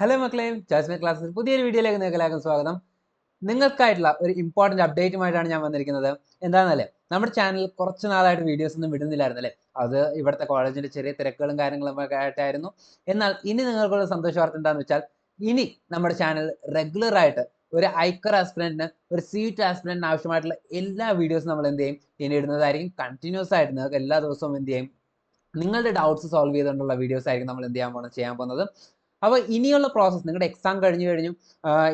Hello മക്കളെ, Jasmine ക്ലാസ്സിൽ പുതിയൊരു വീഡിയോയിലേക്ക് നിങ്ങൾക്ക് എല്ലാവർക്കും സ്വാഗതം. നിങ്ങൾക്കായിട്ടുള്ള ഒരു ഇമ്പോർട്ടൻറ്റ് അപ്ഡേറ്റുമായിട്ടാണ് ഞാൻ വന്നിരിക്കുന്നത്. എന്താണെന്നല്ലേ, നമ്മുടെ ചാനലിൽ കുറച്ച് നാളായിട്ട് വീഡിയോസ് ഒന്നും വിടുന്നില്ലായിരുന്നു അല്ലേ. അത് ഇവിടുത്തെ കോളേജിൻ്റെ ചെറിയ തിരക്കുകളും കാര്യങ്ങളും ഒക്കെ ആയിട്ടായിരുന്നു. എന്നാൽ ഇനി നിങ്ങൾക്കുള്ള സന്തോഷ വാർത്ത എന്താണെന്ന് വെച്ചാൽ, ഇനി നമ്മുടെ ചാനൽ റെഗുലറായിട്ട് ഒരു ഐക്കർ ആസ്പിരൻറ്റിന്, ഒരു സീറ്റ് ആസ്പിരൻറ്റിന് ആവശ്യമായിട്ടുള്ള എല്ലാ വീഡിയോസും നമ്മൾ എന്ത് ചെയ്യും, ഇനി ഇടുന്നതായിരിക്കും. കണ്ടിന്യൂസ് ആയിട്ട് നിങ്ങൾക്ക് എല്ലാ ദിവസവും എന്ത് ചെയ്യും, നിങ്ങളുടെ ഡൗട്ട്സ് സോൾവ് ചെയ്തുകൊണ്ടുള്ള വീഡിയോസ് ആയിരിക്കും നമ്മൾ എന്ത് ചെയ്യാൻ പോകുന്നത്. അപ്പോൾ ഇനിയുള്ള പ്രോസസ്സ്, നിങ്ങളുടെ എക്സാം കഴിഞ്ഞു.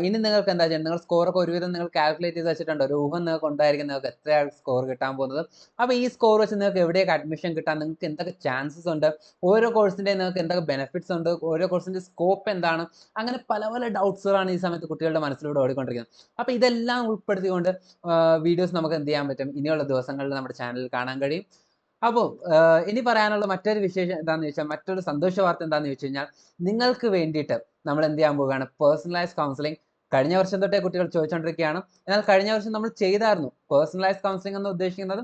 ഇനി നിങ്ങൾക്ക് എന്താ ചെയ്യുന്നത്, നിങ്ങൾ സ്കോറൊക്കെ ഒരുവിധം നിങ്ങൾ കാൽക്കുലേറ്റ് ചെയ്ത് വെച്ചിട്ടുണ്ട്. ഒരു ഊഹം നിങ്ങൾക്ക് ഉണ്ടായിരിക്കും നിങ്ങൾക്ക് എത്രയാണ് സ്കോർ കിട്ടാൻ പോകുന്നത്. അപ്പോൾ ഈ സ്കോർ വെച്ച് നിങ്ങൾക്ക് എവിടെയൊക്കെ അഡ്മിഷൻ കിട്ടാൻ, നിങ്ങൾക്ക് എന്തൊക്കെ ചാൻസസ് ഉണ്ട്, ഓരോ കോഴ്സിൻ്റെ നിങ്ങൾക്ക് എന്തൊക്കെ ബെനിഫിറ്റ്സ് ഉണ്ട്, ഓരോ കോഴ്സിൻ്റെ സ്കോപ്പ് എന്താണ്, അങ്ങനെ പല പല ഡൗട്ട്സുകളാണ് ഈ സമയത്ത് കുട്ടികളുടെ മനസ്സിലൂടെ ഓടിക്കൊണ്ടിരിക്കുന്നത്. അപ്പോൾ ഇതെല്ലാം ഉൾപ്പെടുത്തിക്കൊണ്ട് വീഡിയോസ് നമുക്ക് എന്ത് ചെയ്യാൻ പറ്റും, ഇനിയുള്ള ദിവസങ്ങളിൽ നമ്മുടെ ചാനലിൽ കാണാൻ കഴിയും. അപ്പോൾ ഇനി പറയാനുള്ള മറ്റൊരു വിശേഷം എന്താണെന്ന് ചോദിച്ചാൽ, മറ്റൊരു സന്തോഷ വാർത്ത എന്താണെന്ന് ചോദിച്ചു കഴിഞ്ഞാൽ, നിങ്ങൾക്ക് വേണ്ടിയിട്ട് നമ്മൾ എന്ത് ചെയ്യാൻ പോവുകയാണ്, പേഴ്സണലൈസ് കൗൺസിലിംഗ്. കഴിഞ്ഞ വർഷം തൊട്ടേ കുട്ടികൾ ചോദിച്ചുകൊണ്ടിരിക്കുകയാണ്. എന്നാൽ കഴിഞ്ഞ വർഷം നമ്മൾ ചെയ്തായിരുന്നു. പേഴ്സണലൈസ് കൗൺസിലിംഗ് എന്ന് ഉദ്ദേശിക്കുന്നത്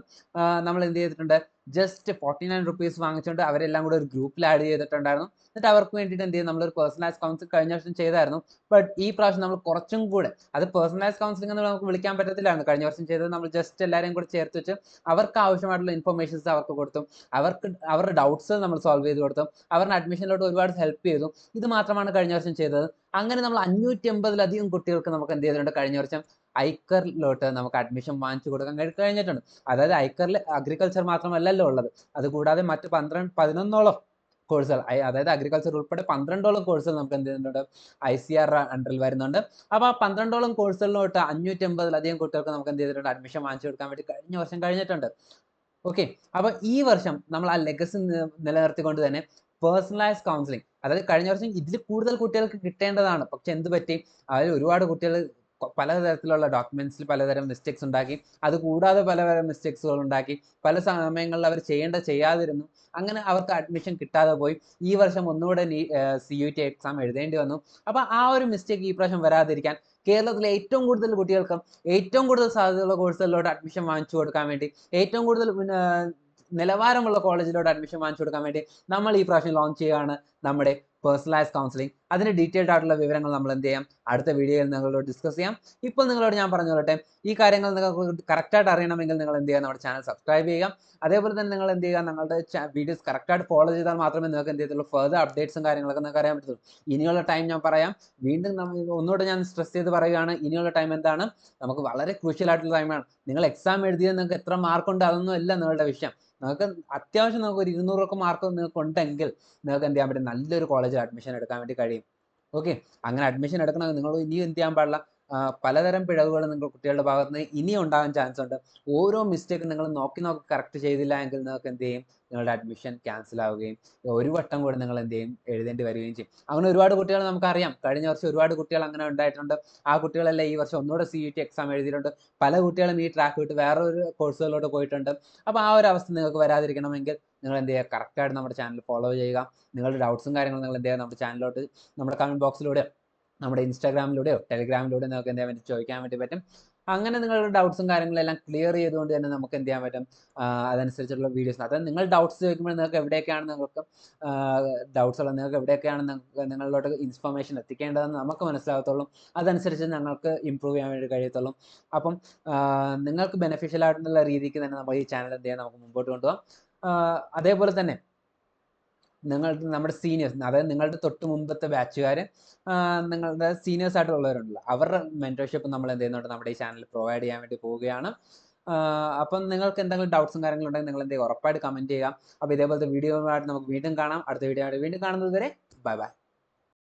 നമ്മൾ എന്ത് ചെയ്തിട്ടുണ്ട്, ജസ്റ്റ് 49 റുപ്പീസ് വാങ്ങിച്ചുകൊണ്ട് അവരെല്ലാം കൂടെ ഒരു ഗ്രൂപ്പിൽ ആഡ് ചെയ്തിട്ടുണ്ടായിരുന്നു. എന്നിട്ട് അവർക്ക് വേണ്ടിയിട്ട് എന്ത് ചെയ്യും, നമ്മളൊരു പേഴ്സണലൈസ് കൗൺസിലിംഗ് കഴിഞ്ഞ വർഷം ചെയ്തായിരുന്നു. ബട്ട് ഈ പ്രാവശ്യം നമ്മൾ കുറച്ചും കൂടെ, അത് പേഴ്സണലൈസ് കൗൺസിലിംഗ് എന്ന് നമുക്ക് വിളിക്കാൻ പറ്റത്തില്ലായിരുന്നു. കഴിഞ്ഞ വർഷം ചെയ്തത് നമ്മൾ ജസ്റ്റ് എല്ലാവരെയും കൂടെ ചേർത്ത് വെച്ച് അവർക്ക് ആവശ്യമായിട്ടുള്ള ഇൻഫർമേഷൻസ് അവർക്ക് കൊടുത്തു, അവരുടെ ഡൗട്ട്സ് നമ്മൾ സോൾവ് ചെയ്ത് കൊടുത്തു, അവരുടെ അഡ്മിഷനിലോട്ട് ഒരുപാട് ഹെൽപ്പ് ചെയ്തു. ഇത് മാത്രമാണ് കഴിഞ്ഞ വർഷം ചെയ്തത്. അങ്ങനെ നമ്മൾ 580-ലധികം കുട്ടികൾക്ക് നമുക്ക് എന്ത് ചെയ്തിട്ടുണ്ട്, കഴിഞ്ഞ വർഷം ഐക്കറിലോട്ട് നമുക്ക് അഡ്മിഷൻ വാങ്ങിച്ചു കൊടുക്കാൻ കഴിഞ്ഞിട്ടുണ്ട്. അതായത് ഐക്കറിൽ അഗ്രികൾച്ചർ മാത്രമല്ലല്ലോ ഉള്ളത്, അതുകൂടാതെ മറ്റ് 11ഓളം കോഴ്സുകൾ, അതായത് അഗ്രികൾച്ചർ ഉൾപ്പെടെ 12ഓളം കോഴ്സുകൾ നമുക്ക് എന്ത് ചെയ്യുന്നുണ്ട്, ICR അണ്ടറിൽ വരുന്നുണ്ട്. അപ്പോൾ ആ 12ഓളം കോഴ്സുകളിലോട്ട് 580-ലധികം കുട്ടികൾക്ക് നമുക്ക് എന്ത് ചെയ്തിട്ടുണ്ട്, അഡ്മിഷൻ വാങ്ങിച്ചു കൊടുക്കാൻ വേണ്ടി കഴിഞ്ഞ വർഷം കഴിഞ്ഞിട്ടുണ്ട്. ഓക്കെ, അപ്പോൾ ഈ വർഷം നമ്മൾ ആ ലെഗസി നിലനിർത്തിക്കൊണ്ട് തന്നെ പേഴ്സണലൈസ് കൗൺസിലിംഗ്, അതായത് കഴിഞ്ഞ വർഷം ഇതിൽ കൂടുതൽ കുട്ടികൾക്ക് കിട്ടേണ്ടതാണ്. പക്ഷെ എന്ത് പറ്റി, അതിൽ ഒരുപാട് കുട്ടികൾ പലതരത്തിലുള്ള ഡോക്യുമെന്റ്സിൽ പലതരം മിസ്റ്റേക്സ് ഉണ്ടാക്കി, അതുകൂടാതെ പലതരം മിസ്റ്റേക്സുകൾ ഉണ്ടാക്കി, പല സമയങ്ങളിൽ അവർ ചെയ്യാതിരുന്നു. അങ്ങനെ അവർക്ക് അഡ്മിഷൻ കിട്ടാതെ പോയി. ഈ വർഷം ഒന്നുകൂടെ CUT എക്സാം എഴുതേണ്ടി വന്നു. അപ്പോൾ ആ ഒരു മിസ്റ്റേക്ക് ഈ പ്രാവശ്യം വരാതിരിക്കാൻ, കേരളത്തിലെ ഏറ്റവും കൂടുതൽ കുട്ടികൾക്കും ഏറ്റവും കൂടുതൽ സാധ്യതയുള്ള കോഴ്സുകളിലോട്ട് അഡ്മിഷൻ വാങ്ങിച്ചു കൊടുക്കാൻ വേണ്ടി, ഏറ്റവും കൂടുതൽ നിലവാരമുള്ള കോളേജിലോട്ട് അഡ്മിഷൻ വാങ്ങിച്ചു കൊടുക്കാൻ വേണ്ടി നമ്മൾ ഈ പ്രാവശ്യം ലോഞ്ച് ചെയ്യുകയാണ് നമ്മുടെ പേഴ്സണലൈസ് കൗൺസിലിംഗ്. അതിന് ഡീറ്റെയിൽഡ് ആയിട്ടുള്ള വിവരങ്ങൾ നമ്മൾ എന്ത് ചെയ്യാം, അടുത്ത വീഡിയോയിൽ നിങ്ങളോട് ഡിസ്കസ് ചെയ്യാം. ഇപ്പോൾ നിങ്ങളോട് ഞാൻ പറഞ്ഞു കൊള്ളട്ടെ, ഈ കാര്യങ്ങൾ നിങ്ങൾക്ക് കറക്റ്റായിട്ട് അറിയണമെങ്കിൽ നിങ്ങൾ എന്ത് ചെയ്യുക, നമ്മുടെ ചാനൽ സബ്സ്ക്രൈബ് ചെയ്യുക. അതേപോലെ തന്നെ നിങ്ങൾ എന്ത് ചെയ്യുക, നിങ്ങളുടെ വീഡിയോസ് കറക്റ്റായിട്ട് ഫോളോ ചെയ്താൽ മാത്രമേ നിങ്ങൾക്ക് എന്ത് ചെയ്യത്തുള്ളൂ, ഫർദർ അപ്ഡേറ്റ്സും കാര്യങ്ങളൊക്കെ നിങ്ങൾക്ക് അറിയാൻ പറ്റുള്ളൂ. ഇനിയുള്ള ടൈം ഞാൻ പറയാം, വീണ്ടും ഒന്നുകൂടെ ഞാൻ സ്ട്രെസ് ചെയ്ത് പറയുകയാണ്, ഇനിയുള്ള ടൈം എന്താണ്, നമുക്ക് വളരെ ക്രൂഷ്യൽ ആയിട്ടുള്ള ടൈമാണ്. നിങ്ങൾ എക്സാം എഴുതിയത് നിങ്ങൾക്ക് എത്ര മാർക്കുണ്ട് അതൊന്നും അല്ല നിങ്ങളുടെ വിഷയം. നിങ്ങൾക്ക് അത്യാവശ്യം നമുക്ക് ഒരു 200 മാർക്ക് നിങ്ങൾക്ക് ഉണ്ടെങ്കിൽ നിങ്ങൾക്ക് എന്ത് ചെയ്യാൻ പറ്റും, നല്ലൊരു കോളേജിൽ അഡ്മിഷൻ എടുക്കാൻ വേണ്ടി കഴിയും. ഓക്കെ, അങ്ങനെ അഡ്മിഷൻ എടുക്കണമെങ്കിൽ നിങ്ങൾ ഇനിയും എന്ത് ചെയ്യാൻ പാടില്ല, പലതരം പിഴവുകൾ നിങ്ങൾ കുട്ടികളുടെ ഭാഗത്ത് നിന്ന് ഇനിയും ഉണ്ടാകാൻ ചാൻസ് ഉണ്ട്. ഓരോ മിസ്റ്റേക്കും നിങ്ങൾ നോക്കി കറക്റ്റ് ചെയ്തില്ല എങ്കിൽ നിങ്ങൾക്ക് എന്ത് ചെയ്യും, നിങ്ങളുടെ അഡ്മിഷൻ ക്യാൻസൽ ആവുകയും ഒരു വട്ടം കൂടെ നിങ്ങൾ എന്ത് ചെയ്യും, എഴുതേണ്ടി വരികയും ചെയ്യും. അങ്ങനെ ഒരുപാട് കുട്ടികൾ നമുക്കറിയാം, കഴിഞ്ഞ വർഷം ഒരുപാട് കുട്ടികൾ അങ്ങനെ ഉണ്ടായിട്ടുണ്ട്. ആ കുട്ടികളെല്ലാം ഈ വർഷം ഒന്നുകൂടെ CUT എക്സാം എഴുതിയിട്ടുണ്ട്. പല കുട്ടികളും ഈ ട്രാക്ക് വിട്ട് വേറൊരു കോഴ്സുകളിലോട്ട് പോയിട്ടുണ്ട്. അപ്പോൾ ആ ഒരു അവസ്ഥ നിങ്ങൾക്ക് വരാതിരിക്കണമെങ്കിൽ നിങ്ങൾ എന്ത് ചെയ്യുക, കറക്റ്റായിട്ട് നമ്മുടെ ചാനൽ ഫോളോ ചെയ്യുക. നിങ്ങളുടെ ഡൗട്ട്സും കാര്യങ്ങളും നിങ്ങൾ എന്ത് ചെയ്യുക, നമ്മുടെ ചാനലിലോട്ട്, നമ്മുടെ കമൻറ്റ് ബോക്സിലൂടെ, നമ്മുടെ ഇൻസ്റ്റാഗ്രാമിലൂടെയോ ടെലിഗ്രാമിലൂടെയോ നിങ്ങൾക്ക് എന്ത് ചെയ്യാൻ പറ്റും, ചോദിക്കാൻ വേണ്ടി പറ്റും. അങ്ങനെ നിങ്ങളുടെ ഡൗട്ട്സും കാര്യങ്ങളെല്ലാം ക്ലിയർ ചെയ്തുകൊണ്ട് തന്നെ നമുക്ക് എന്ത് ചെയ്യാൻ പറ്റും, അതനുസരിച്ചുള്ള വീഡിയോസ്, അതായത് നിങ്ങൾ ഡൗട്ട്സ് ചോദിക്കുമ്പോൾ നിങ്ങൾക്ക് എവിടെയൊക്കെയാണ് നിങ്ങൾക്ക് ഡൗട്ട്സ് ഉള്ളത്, നിങ്ങൾക്ക് എവിടെയൊക്കെയാണ് നിങ്ങളിലോട്ട് ഇൻഫർമേഷൻ എത്തിക്കേണ്ടതെന്ന് നമുക്ക് മനസ്സിലാകത്തുള്ളൂ. അതനുസരിച്ച് ഞങ്ങൾക്ക് ഇമ്പ്രൂവ് ചെയ്യാൻ വേണ്ടി കഴിയത്തുള്ളൂ. അപ്പം നിങ്ങൾക്ക് ബെനിഫിഷ്യൽ ആയിട്ടുള്ള രീതിക്ക് തന്നെ നമ്മൾ ഈ ചാനൽ എന്ത് ചെയ്യാൻ നമുക്ക് മുമ്പോട്ട് കൊണ്ടുപോകാം. അതേപോലെ തന്നെ നമ്മുടെ സീനിയേഴ്സ്, അതായത് നിങ്ങളുടെ തൊട്ട് മുമ്പത്തെ ബാച്ചുകാർ, നിങ്ങളുടെ സീനിയേഴ്സ് ആയിട്ടുള്ളവരുണ്ടല്ലോ, അവരുടെ മെൻറ്റർഷിപ്പ് നമ്മൾ എന്ത് ചെയ്യുന്നുണ്ട്, നമ്മുടെ ഈ ചാനലിൽ പ്രൊവൈഡ് ചെയ്യാൻ വേണ്ടി പോവുകയാണ്. അപ്പം നിങ്ങൾക്ക് എന്തെങ്കിലും ഡൗട്ട്സും കാര്യങ്ങളുണ്ടെങ്കിൽ നിങ്ങൾ എന്ത് ചെയ്യുക, ഉറപ്പായിട്ട് കമൻറ്റ് ചെയ്യുക. അപ്പോൾ ഇതേപോലത്തെ വീഡിയോ ആയിട്ട് നമുക്ക് വീണ്ടും കാണാം. അടുത്ത വീഡിയോ ആയിട്ട് വീണ്ടും കാണുന്നത് വരെ ബൈ ബൈ.